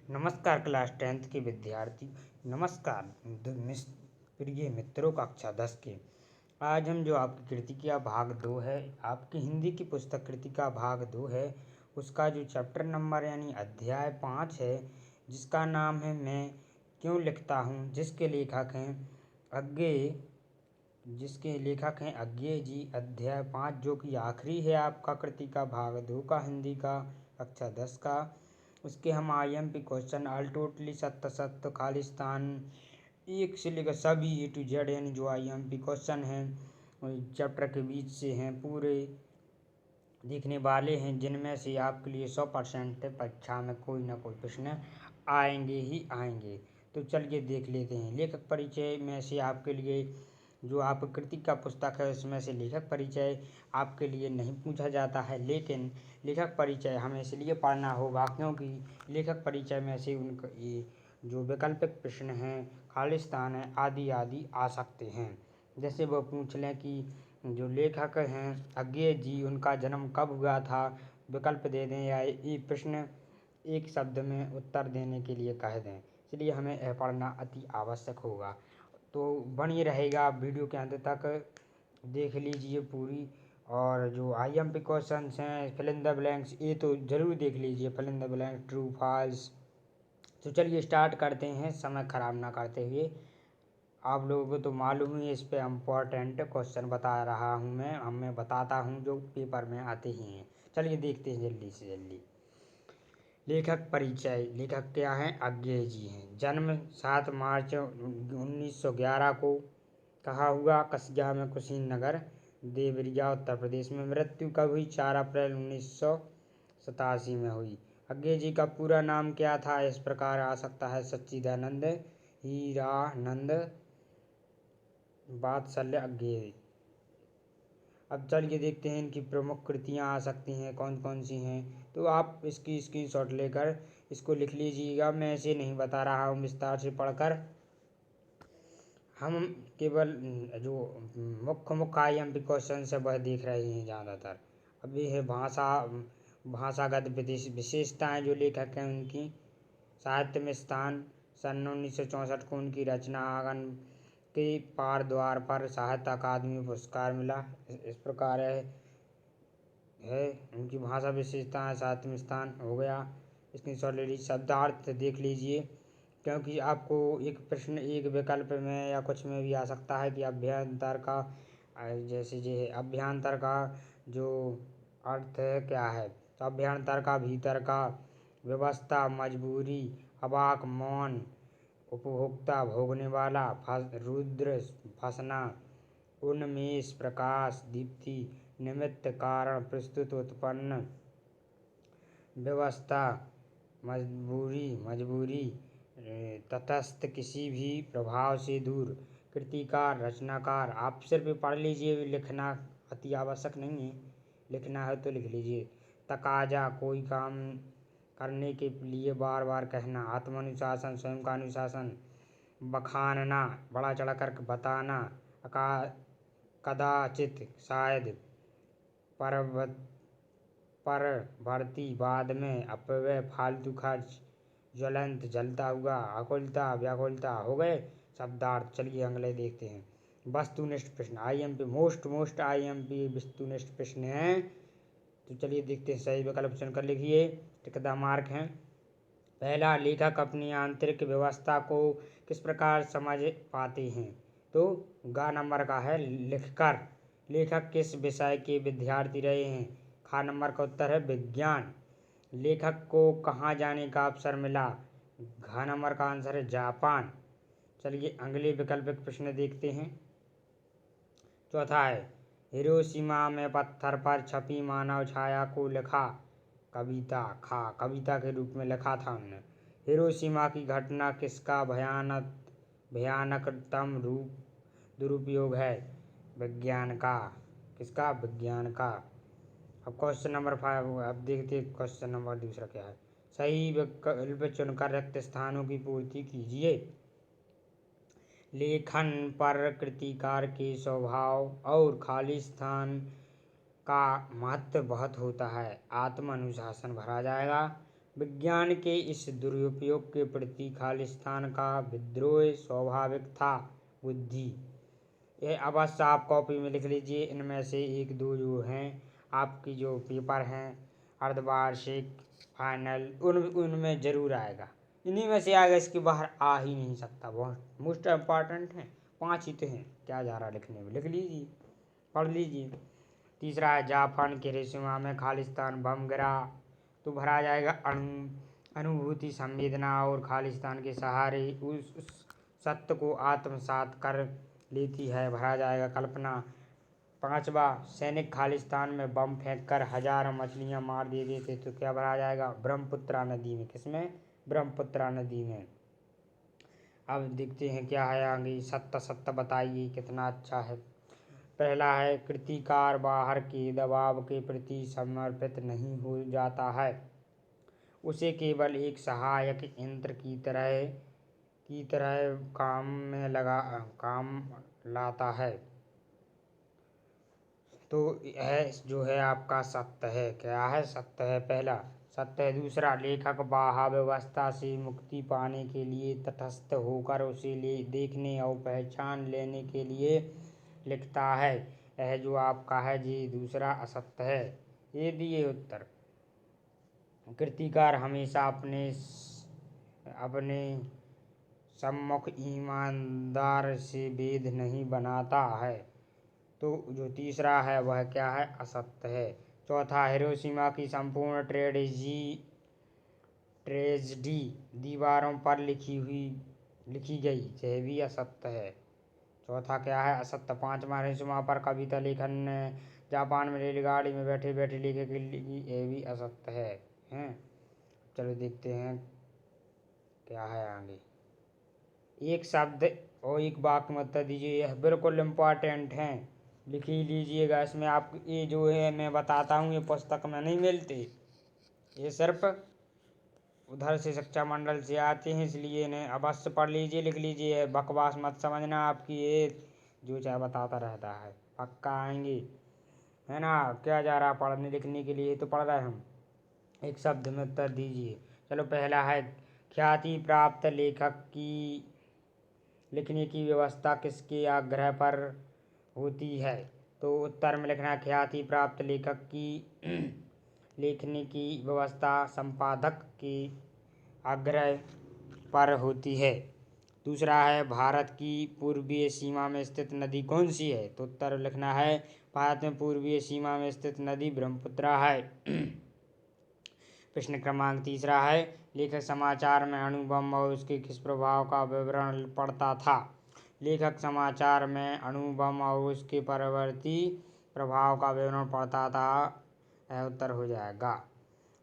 नमस्कार class 10th के विद्यार्थी। नमस्कार प्रिय मित्रों, कक्षा 10 के। आज हम जो आपकी कृतिका भाग 2 है, आपकी हिंदी की पुस्तक कृतिका भाग 2 है, उसका जो चैप्टर नंबर यानी अध्याय 5 है, जिसका नाम है मैं क्यों लिखता हूँ, जिसके लेखक हैं अज्ञे जी। अध्याय 5 जो कि आखिरी है आपका कृतिका भाग 2 का, हिंदी का, कक्षा 10 का। उसके हम IMP क्वेश्चन ऑल टोटली सत्य सत्य खालिस्तान एक से लेकर सभी A to Z यानी जो IMP क्वेश्चन हैं चैप्टर के बीच से हैं, पूरे देखने वाले हैं, जिनमें से आपके लिए 100% परीक्षा में कोई ना कोई प्रश्न आएंगे ही आएंगे। तो चलिए देख लेते हैं। लेखक परिचय में से आपके लिए जो आप कृतिका पुस्तक है उसमें से लेखक परिचय आपके लिए नहीं पूछा जाता है, लेकिन लेखक परिचय हमें इसलिए पढ़ना होगा क्योंकि लेखक परिचय में से उनका ये जो वैकल्पिक प्रश्न हैं, खालिस्तान है, आदि आदि आ सकते हैं। जैसे वो पूछ लें कि जो लेखक हैं अज्ञे जी, उनका जन्म कब हुआ था, विकल्प दे दें या ये प्रश्न एक शब्द में उत्तर देने के लिए कह दें। इसलिए हमें यह पढ़ना अति आवश्यक होगा। तो बनी रहेगा, आप वीडियो के अंत तक देख लीजिए पूरी। और जो IMP क्वेश्चंस हैं, फिल इन द ब्लैंक्स, ये तो ज़रूर देख लीजिए, fill in the blank, true false. तो चलिए स्टार्ट करते हैं, समय ख़राब ना करते हुए। आप लोगों को तो मालूम ही, इस पे इम्पोर्टेंट क्वेश्चन बता रहा हूँ मैं बताता हूँ जो पेपर में आते ही हैं। चलिए देखते हैं जल्दी से जल्दी। लेखक परिचय। लेखक क्या हैं? अज्ञे जी हैं। जन्म 7 मार्च 1911 को कहा हुआ, कसिया में, कुशीनगर, देवरिया, उत्तर प्रदेश में। मृत्यु कब हुई? 4 अप्रैल 1987 में हुई। अज्ञे जी का पूरा नाम क्या था? इस प्रकार आ सकता है, सच्चिदानंद हीरानंद वात्सल्य अज्ञे। अब चलिए देखते हैं इनकी प्रमुख कृतियाँ आ सकती हैं कौन कौन सी हैं। तो आप इसकी स्क्रीनशॉट लेकर इसको लिख लीजिएगा। मैं इसे नहीं बता रहा हूँ विस्तार से पढ़कर, हम केवल जो मुख्य IMP क्वेश्चन है वह देख रहे हैं ज़्यादातर। अब ये है भाषागत विशेषताएँ जो लेखक हैं उनकी। साहित्य में स्थान, सन 1964 को उनकी रचना आंगन के पार द्वार पर साहित्य अकादमी पुरस्कार मिला। इस प्रकार है उनकी भाषा विशेषताएँ। साहित्य में स्थान हो गया, स्क्रीनशॉट ले लीजिए। शब्दार्थ देख लीजिए, क्योंकि आपको एक प्रश्न एक विकल्प में या कुछ में भी आ सकता है कि अभ्यंतर का, जैसे जो अभ्यंतर का जो अर्थ है क्या है, तो अभ्यंतर का भीतर का, व्यवस्था, मजबूरी, अवाक, मौन, उपभोक्ता, भोगने वाला, रुद्र, फंसना, उन्मेष, प्रकाश, दीप्ति, निमित्त, कारण, प्रस्तुत, उत्पन्न, व्यवस्था, मजबूरी, तटस्थ, किसी भी प्रभाव से दूर, कृतिकार, रचनाकार। आप सिर्फ पढ़ लीजिए, लिखना अति आवश्यक नहीं है, लिखना है तो लिख लीजिए। तकाजा, कोई काम करने के लिए बार बार कहना। आत्मानुशासन, स्वयं का अनुशासन। बखानना, बड़ा चढ़ा कर बताना। कदाचित, शायद। परवर्ती, बाद में। अपव्यय, फालतू खर्च। ज्वलंत, जलता हुआ। आकुलता, व्याकुलता। हो गए शब्दार्थ। चलिए अगले देखते हैं। वस्तुनिष्ठ प्रश्न, IMP मोस्ट IMP वस्तुनिष्ठ प्रश्न हैं। तो चलिए देखते हैं, सही विकल्प चुनकर लिखिए, टिकदा मार्क हैं। पहला, लेखक अपनी आंतरिक व्यवस्था को किस प्रकार समझ पाते हैं? तो ग नंबर का है लिखकर। लेखक किस विषय के विद्यार्थी रहे हैं? ख नंबर का उत्तर है विज्ञान। लेखक को कहाँ जाने का अवसर मिला? घ नंबर का आंसर है जापान। चलिए अगले वैकल्पिक प्रश्न देखते हैं। चौथा है, हिरोशिमा में पत्थर पर छपी मानव छाया को लिखा। कविता। खा, कविता के रूप में लिखा था उन्होंने। हिरोशिमा की घटना किसका भयानकतम दुरुपयोग है? विज्ञान का। किसका? विज्ञान का। अब क्वेश्चन नंबर 5, अब देखते हैं क्वेश्चन नंबर दूसरा क्या है। सही विकल्प चुनकर रिक्त स्थानों की पूर्ति कीजिए। लेखन पर कृतिकार के स्वभाव और खालिस्तान का महत्व बहुत होता है। आत्म अनुशासन भरा जाएगा। विज्ञान के इस दुरुपयोग के प्रति खालिस्तान का विद्रोह स्वाभाविक था। बुद्धि, ये अवश्य आप कॉपी में लिख लीजिए। इनमें से एक दो जो हैं आपकी जो पेपर हैं अर्धवार्षिक फाइनल उनमें ज़रूर आएगा, इन्हीं में से आएगा, इसके बाहर आ ही नहीं सकता। बहुत मोस्ट इम्पॉर्टेंट हैं, 5 ही तो हैं, क्या जा रहा लिखने में, लिख लीजिए, पढ़ लीजिए। तीसरा है जापान के हिरोशिमा में खालिस्तान बम गिरा, तो भरा जाएगा अनुभूति, संवेदना और खालिस्तान के सहारे उस सत्य को आत्मसात कर लेती है, भरा जाएगा कल्पना। 5वां, सैनिक खालिस्तान में बम फेंककर हजारों मछलियां मार देते थे, तो क्या भरा जाएगा, ब्रह्मपुत्रा नदी में। किसमें, ब्रह्मपुत्रा नदी में। अब देखते हैं क्या है आगे। सत्य सत्य बताइए कितना अच्छा है। पहला है कृतिकार बाहर के दबाव के प्रति समर्पित नहीं हो जाता है, उसे केवल एक सहायक यंत्र की तरह काम लाता है। तो यह जो है आपका सत्य है। क्या है, सत्य है, पहला सत्य है। दूसरा, लेखक बाह्य व्यवस्था से मुक्ति पाने के लिए तटस्थ होकर उसे देखने और पहचान लेने के लिए लिखता है। यह जो आपका है जी दूसरा असत्य है। ये दिए उत्तर। कृतिकार हमेशा अपने सम्मुख ईमानदार से भेद नहीं बनाता है, तो जो तीसरा है वह क्या है, असत्य है। चौथा, हिरोशिमा की संपूर्ण ट्रेजेडी दीवारों पर लिखी गई, यह भी असत्य है। चौथा क्या है, असत्य। 5वां, हिरोशिमा पर कविता लेखन ने जापान में रेलगाड़ी में बैठे बैठे लिखी, यह भी असत्य है। हैं, चलो देखते हैं क्या है आगे। एक शब्द और एक वाक्य में उत्तर दीजिए, यह बिल्कुल इम्पोर्टेंट है, लिख ही लीजिएगा। इसमें आप ये जो है मैं बताता हूँ ये पुस्तक में नहीं मिलते, ये सिर्फ उधर से शिक्षा मंडल से आते हैं, इसलिए इन्हें अवश्य पढ़ लीजिए, लिख लीजिए। बकवास मत समझना, आपकी ये जो चाहे बताता रहता है, पक्का आएंगे, है ना। क्या जा रहा पढ़ने लिखने के लिए तो पढ़ रहे हम। एक शब्द में उत्तर दीजिए। चलो पहला है ख्याति प्राप्त लेखक की लिखने की व्यवस्था किसके आग्रह पर होती है, तो उत्तर में लिखना है ख्याति प्राप्त लेखक की लिखने की व्यवस्था संपादक के आग्रह पर होती है। दूसरा है भारत की पूर्वीय सीमा में स्थित नदी कौन सी है, तो उत्तर लिखना है भारत में पूर्वीय सीमा में स्थित नदी ब्रह्मपुत्रा है। प्रश्न क्रमांक तीसरा है लेखक समाचार में अणु बम और उसके किस प्रभाव का विवरण पढ़ता था। लेखक समाचार में अणु बम और उसके परवर्ती प्रभाव का विवरण पढ़ता था, यह उत्तर हो जाएगा।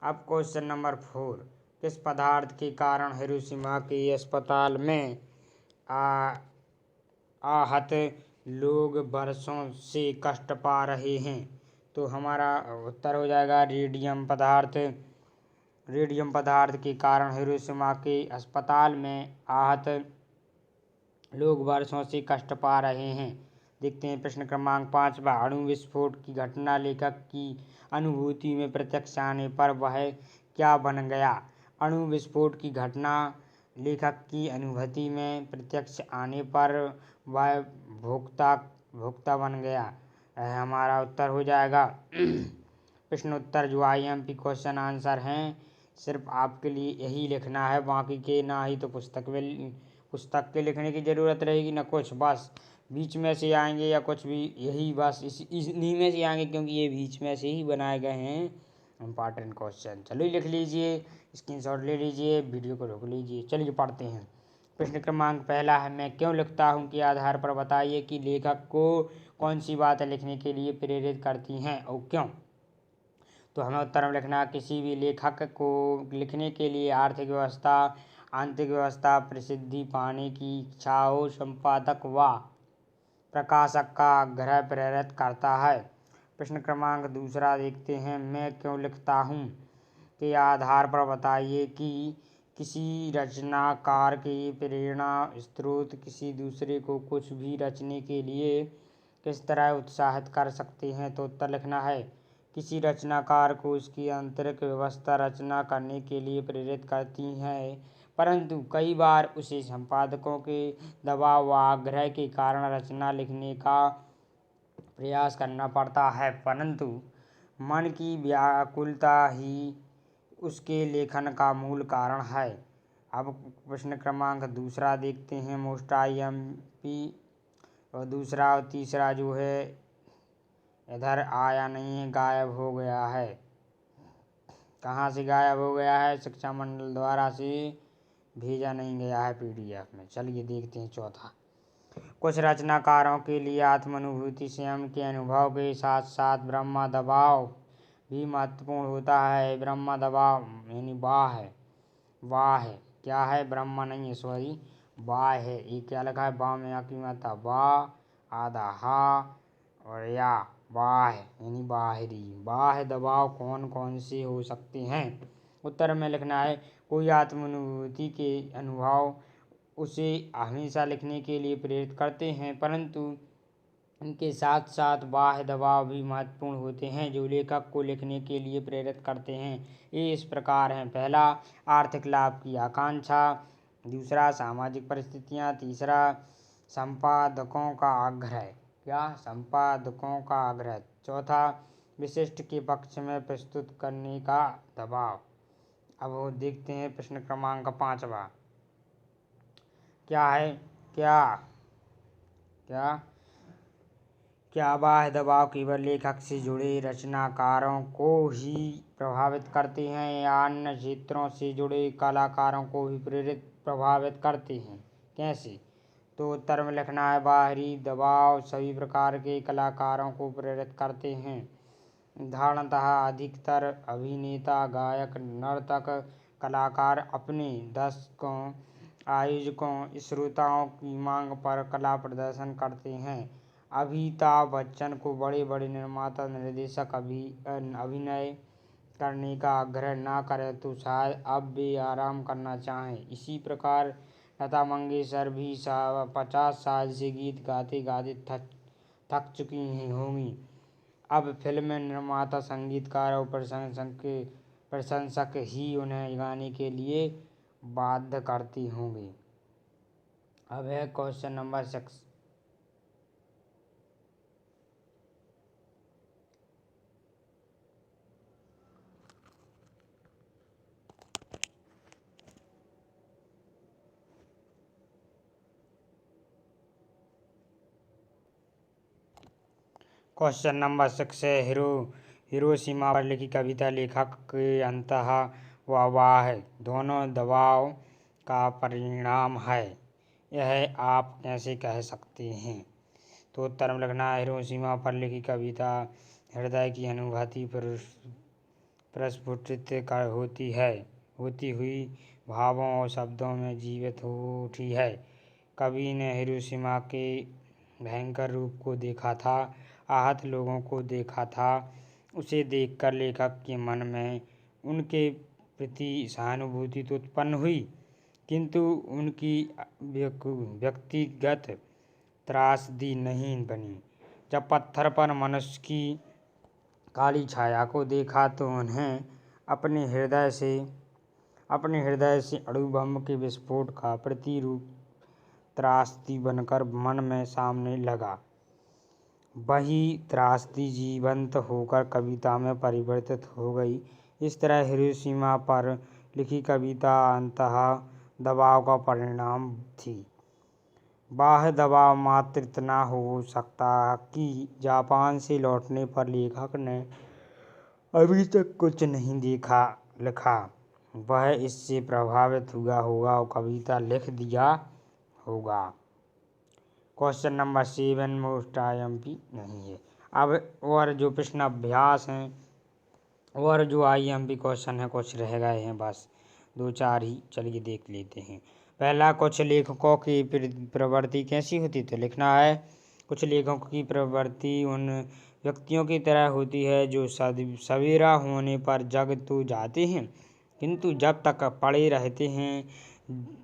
अब क्वेश्चन नंबर 4, किस पदार्थ के कारण हिरोशिमा के अस्पताल में आहत लोग वर्षों से कष्ट पा रहे हैं, तो हमारा उत्तर हो जाएगा रेडियम पदार्थ। रेडियम पदार्थ के कारण हिरोशिमा के अस्पताल में आहत लोग वर्षों से कष्ट पा रहे हैं। देखते हैं प्रश्न क्रमांक 5, अणु विस्फोट की घटना लेखक की अनुभूति में प्रत्यक्ष आने पर वह क्या बन गया। अणु विस्फोट की घटना लेखक की अनुभूति में प्रत्यक्ष आने पर वह भोक्ता बन गया, यह हमारा उत्तर हो जाएगा। प्रश्न उत्तर जो IMP क्वेश्चन आंसर हैं सिर्फ आपके लिए यही लिखना है, बाकी के ना ही तो पुस्तक के लिखने की ज़रूरत रहेगी ना कुछ, बस बीच में से आएंगे या कुछ भी, यही बस इन्हीं में से आएंगे, क्योंकि ये बीच में से ही बनाए गए हैं इम्पॉर्टेंट क्वेश्चन। चलिए लिख लीजिए, स्क्रीनशॉट ले लीजिए, वीडियो को रोक लीजिए। चलिए पढ़ते हैं। प्रश्न क्रमांक पहला है मैं क्यों लिखता हूँ के आधार पर बताइए कि लेखक को कौन सी बातें लिखने के लिए प्रेरित करती हैं और क्यों। तो हमें उत्तर में लिखना, किसी भी लेखक को लिखने के लिए आर्थिक व्यवस्था, आंतरिक व्यवस्था, प्रसिद्धि पाने की इच्छा हो संपादक व प्रकाशक का आग्रह प्रेरित करता है। प्रश्न क्रमांक दूसरा देखते हैं, मैं क्यों लिखता हूँ के आधार पर बताइए कि किसी रचनाकार के प्रेरणा स्रोत किसी दूसरे को कुछ भी रचने के लिए किस तरह उत्साहित कर सकते हैं, तो उत्तर लिखना है किसी रचनाकार को उसकी आंतरिक व्यवस्था रचना करने के लिए प्रेरित करती हैं, परंतु कई बार उसे संपादकों के दबाव व आग्रह के कारण रचना लिखने का प्रयास करना पड़ता है, परंतु मन की व्याकुलता ही उसके लेखन का मूल कारण है। अब प्रश्न क्रमांक दूसरा देखते हैं, मोस्ट IMP, और दूसरा और तीसरा जो है इधर आया नहीं है, गायब हो गया है। कहाँ से गायब हो गया है? शिक्षा मंडल द्वारा से भेजा नहीं गया है PDF में। चलिए देखते हैं चौथा। कुछ रचनाकारों के लिए आत्मानुभूति स्वयं के अनुभव के साथ साथ ब्रह्म दबाव भी महत्वपूर्ण होता है। ब्रह्म दबाव यानी वाह है, क्या है? ब्रह्म नहीं है, सॉरी, वाह है। ये क्या लिखा है? बा में की मात्रा वाह, आधा हा और या वाह यानी बाहरी। बाह्य दबाव कौन कौन से हो सकते हैं? उत्तर में लिखना है, कोई आत्मानुभूति के अनुभव उसे हमेशा लिखने के लिए प्रेरित करते हैं, परंतु इनके साथ साथ बाह्य दबाव भी महत्वपूर्ण होते हैं जो लेखक को लिखने के लिए प्रेरित करते हैं। ये इस प्रकार हैं। पहला, आर्थिक लाभ की आकांक्षा। दूसरा, सामाजिक परिस्थितियाँ। तीसरा, संपादकों का आग्रह। क्या? संपादकों का आग्रह। चौथा, विशिष्ट के पक्ष में प्रस्तुत करने का दबाव। अब वो देखते हैं प्रश्न क्रमांक 5वां। क्या है? क्या बाह्य दबाव केवल लेखक से जुड़े रचनाकारों को ही प्रभावित करते हैं या अन्य क्षेत्रों से जुड़े कलाकारों को भी प्रभावित करते हैं? कैसे? तो उत्तर में लिखना है, बाहरी दबाव सभी प्रकार के कलाकारों को प्रेरित करते हैं। साधारणतः अधिकतर अभिनेता, गायक, नर्तक, कलाकार अपने दर्शकों, आयोजकों, श्रोताओं की मांग पर कला प्रदर्शन करते हैं। अमिताभ बच्चन को बड़े बड़े निर्माता, निर्देशक अभिनय करने का आग्रह न करें तो शायद अब वे आराम करना चाहें। इसी प्रकार लता मंगेशकर भी 50 साल से गीत गाते गाते थक चुकी होंगी। अब फिल्म निर्माता, संगीतकार और प्रशंसक ही उन्हें गाने के लिए बाध्य करते होंगे। अब है क्वेश्चन नंबर 6। क्वेश्चन नंबर 6 है, हिरोशिमा पर लिखी कविता लेखक के अंतः व वाह दोनों दबाव का परिणाम है, यह आप कैसे कह सकते हैं? तो उत्तर में लिखना है, हिरोशिमा पर लिखी कविता हृदय की अनुभूति प्रस्फुटित होती हुई भावों और शब्दों में जीवित हो उठी है। कवि ने हिरोशिमा के भयंकर रूप को देखा था, आहत लोगों को देखा था। उसे देखकर लेखक के मन में उनके प्रति सहानुभूति तो उत्पन्न हुई, किंतु उनकी व्यक्तिगत त्रासदी नहीं बनी। जब पत्थर पर मनुष्य की काली छाया को देखा तो उन्हें अपने हृदय से अणुबम के विस्फोट का प्रतिरूप त्रासदी बनकर मन में सामने लगा। वही त्रासदी जीवंत होकर कविता में परिवर्तित हो गई। इस तरह हिरोशिमा पर लिखी कविता अंतः दबाव का परिणाम थी। बाह्य दबाव मात्र इतना हो सकता कि जापान से लौटने पर लेखक ने अभी तक कुछ नहीं लिखा, वह इससे प्रभावित हुआ होगा और कविता लिख दिया होगा। क्वेश्चन नंबर 7 मोस्ट IMP नहीं है। अब और जो प्रश्न अभ्यास हैं और जो IMP क्वेश्चन है कुछ रह गए हैं, बस 2-4 ही, चलिए देख लेते हैं। पहला, कुछ लेखकों की प्रवृत्ति कैसी होती? तो लिखना है, कुछ लेखकों की प्रवृत्ति उन व्यक्तियों की तरह होती है जो सवेरा होने पर जग तो जाते हैं, किंतु जब तक पड़े रहते हैं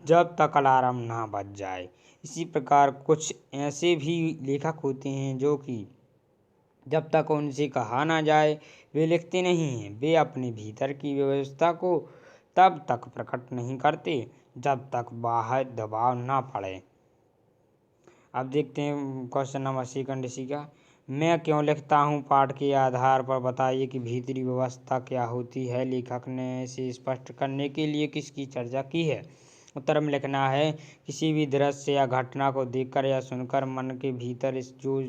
जब तक अलार्म ना बज जाए। इसी प्रकार कुछ ऐसे भी लेखक होते हैं जो कि जब तक उनसे कहा ना जाए वे लिखते नहीं हैं। वे अपने भीतर की व्यवस्था को तब तक प्रकट नहीं करते जब तक बाहर दबाव ना पड़े। अब देखते हैं क्वेश्चन नंबर सेकंड इसी का। मैं क्यों लिखता हूँ पाठ के आधार पर बताइए कि भीतरी व्यवस्था क्या होती है। लेखक ने इसे स्पष्ट करने के लिए किसकी चर्चा की है। उत्तर में लिखना है, किसी भी दृश्य या घटना को देखकर या सुनकर मन के भीतर जो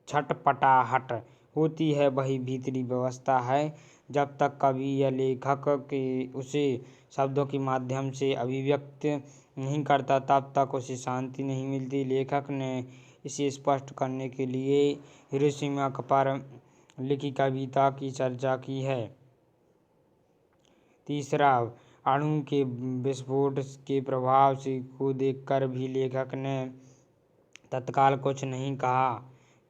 छटपटाहट होती है वही भीतरी व्यवस्था है। जब तक कवि या लेखक के उसे शब्दों के माध्यम से अभिव्यक्त नहीं करता तब तक उसे शांति नहीं मिलती। लेखक ने इसे स्पष्ट करने के लिए हिरोशिमा पर लिखी कविता की चर्चा की है। तीसरा, अणु के विस्फोट के प्रभाव से को देखकर भी लेखक ने तत्काल कुछ नहीं कहा,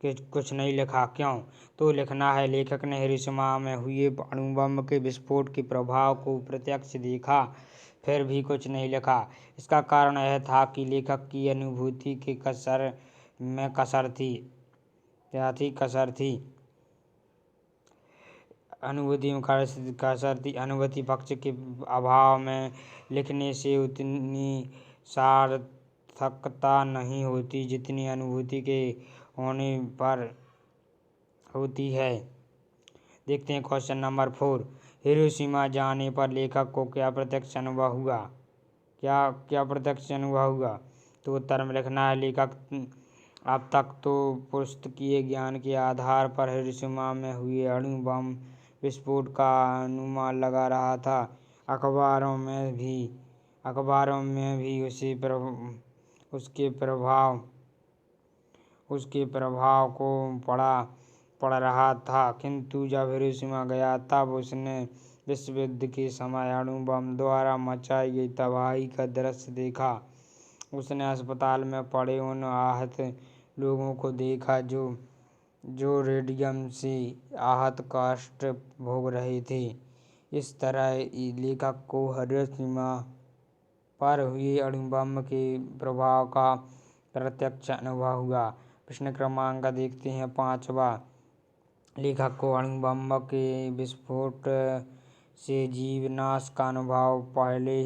कि कुछ नहीं लिखा। क्यों? तो लिखना है, लेखक ने हिरोशिमा में हुए अणु बम के विस्फोट के प्रभाव को प्रत्यक्ष देखा फिर भी कुछ नहीं लिखा। इसका कारण यह था कि लेखक की अनुभूति के कसर में कसर थी। क्या थी? कसर थी। अनुभूति में कसर थी। अनुभूति पक्ष के अभाव में लिखने से उतनी सार्थकता नहीं होती जितनी अनुभूति के होने पर होती है। देखते हैं क्वेश्चन नंबर 4। हिरोशिमा जाने पर लेखक को क्या प्रत्यक्ष अनुभव हुआ। क्या प्रत्यक्ष अनुभव हुआ? तो उत्तर में लिखना है, लेखक अब तक तो पुस्तकीय ज्ञान के आधार पर हिरोशिमा में हुए अणु बम विस्फोट का अनुमान लगा रहा था। अखबारों में भी उसके प्रभाव को पढ़ रहा था, किंतु जब हिरोशिमा गया तब उसने विश्व युद्ध के समय अणु बम द्वारा मचाई गई तबाही का दृश्य देखा। उसने अस्पताल में पड़े उन आहत लोगों को देखा जो रेडियम से आहत कष्ट भोग रहे थे। इस तरह लेखक को हिरोशिमा पर हुए अणु बम के प्रभाव का प्रत्यक्ष अनुभव हुआ। प्रश्न क्रमांक देखते हैं 5वां। लेखक को अणु बम के विस्फोट से जीवनाश का अनुभव पहले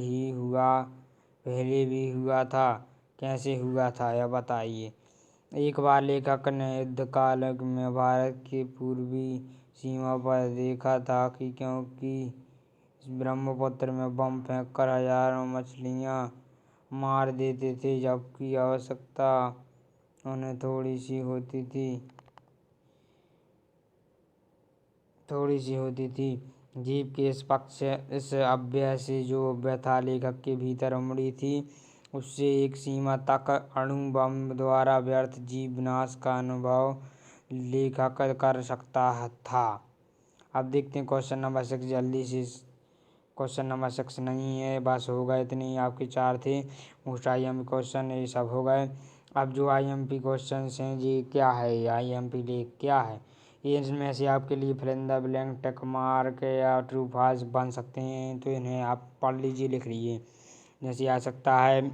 भी हुआ था। कैसे हुआ था यह बताइए। एक बार लेखक ने युद्ध काल में भारत के पूर्वी सीमा पर देखा था कि क्योंकि ब्रह्मपुत्र में बम फेंककर हजारों मछलियां मार देते थे, जबकि आवश्यकता उन्हें थोड़ी सी होती थी। जीव के इस अव्यय से जो व्यथा लेखक के भीतर उमड़ी थी, उससे एक सीमा तक अणु बम द्वारा व्यर्थ जीव विनाश का अनुभव लेखक कर सकता था। अब देखते हैं क्वेश्चन नंबर 6 जल्दी से। क्वेश्चन नंबर 6 नहीं है, बस हो गए इतने ही आपके 4 थे। मोस्ट IMP क्वेश्चन ये सब हो गए। अब जो IMP क्वेश्चन हैं ये क्या है, IMP लेख क्या है, ये इनमें से आपके लिए fill in the blank tick mark या ट्रू फॉल्स बन सकते हैं, तो इन्हें आप पढ़ लीजिए, लिख लीजिए। जैसे आ सकता है,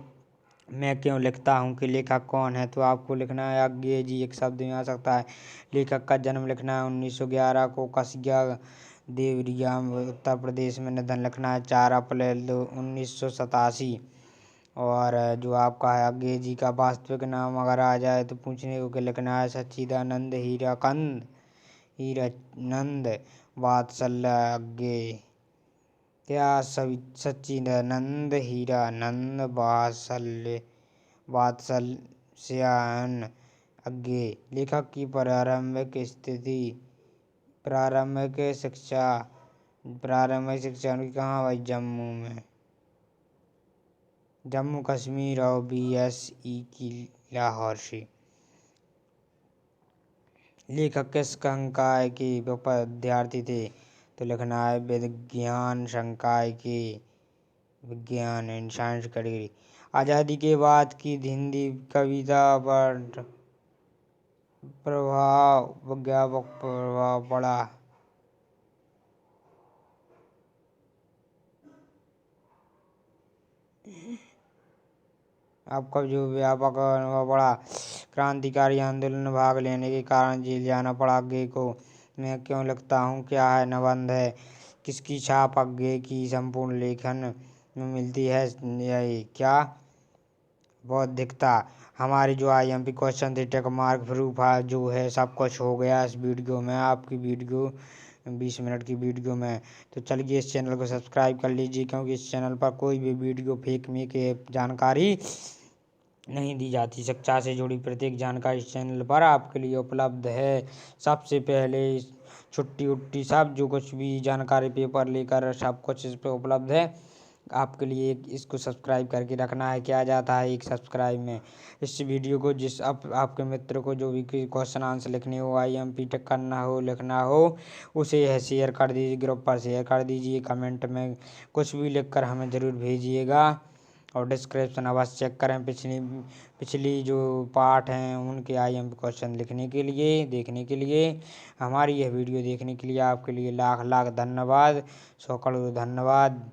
मैं क्यों लिखता हूँ कि लेखक कौन है, तो आपको लिखना है अज्ञेय जी, एक शब्द में आ सकता है। लेखक का जन्म लिखना है 1911 को कसिया देवरिया उत्तर प्रदेश में। निधन लिखना है 4 अप्रैल 1987। और जो आपका है अज्ञेय जी का वास्तविक नाम अगर आ जाए तो पूछने को लिखना है सच्चिदानंद हीरानंद वात्सल्य अज्ञेय। क्या सच्चिदानंद हीरानंद वात्सल्यायन अज्ञेय। लेखक की प्रारंभिक शिक्षा उनकी कहाँ भाई, जम्मू कश्मीर और BSE की लाहौर से। लेखक किस संकाय के विद्यार्थी थे, तो लिखना है विज्ञान संकाय के, विज्ञान एंड साइंस कैटेगरी। आज़ादी के बाद की हिंदी कविता पर व्यापक प्रभाव पड़ा। आपका जो व्यापक अनुभव पड़ा, क्रांतिकारी आंदोलन में भाग लेने के कारण जेल जाना पड़ा अज्ञेय को। मैं क्यों लिखता हूँ, क्या है निबंध है, किसकी छाप आगे की संपूर्ण लेखन में मिलती है, यही क्या बौद्धिकता। हमारे जो IMP क्वेश्चन थे, टिक मार्क प्रूफ जो है सब कुछ हो गया इस वीडियो में, आपकी वीडियो 20 मिनट की वीडियो में। तो चलिए इस चैनल को सब्सक्राइब कर लीजिए, क्योंकि इस चैनल पर कोई भी वीडियो फेक में के जानकारी नहीं दी जाती। शिक्षा से जुड़ी प्रत्येक जानकारी इस चैनल पर आपके लिए उपलब्ध है। सबसे पहले छुट्टी उट्टी सब जो कुछ भी जानकारी पेपर लेकर सब कुछ इस पर उपलब्ध है आपके लिए। इसको सब्सक्राइब करके रखना है, क्या जाता है एक सब्सक्राइब में। इस वीडियो को जिस आपके मित्र को जो भी क्वेश्चन आंसर लिखने हो, IMP टिक करना हो, लिखना हो, उसे है शेयर कर दीजिए, ग्रुप पर शेयर कर दीजिए, कमेंट में कुछ भी लिखकर हमें ज़रूर भेजिएगा। और डिस्क्रिप्शन अवश्य चेक करें पिछली जो पार्ट हैं उनके IMP क्वेश्चन लिखने के लिए, देखने के लिए। हमारी यह वीडियो देखने के लिए आपके लिए लाख लाख धन्यवाद, 100 करोड़ धन्यवाद।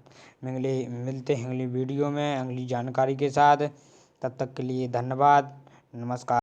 मिलते हैं अगली वीडियो में अगली जानकारी के साथ। तब तक के लिए धन्यवाद, नमस्कार।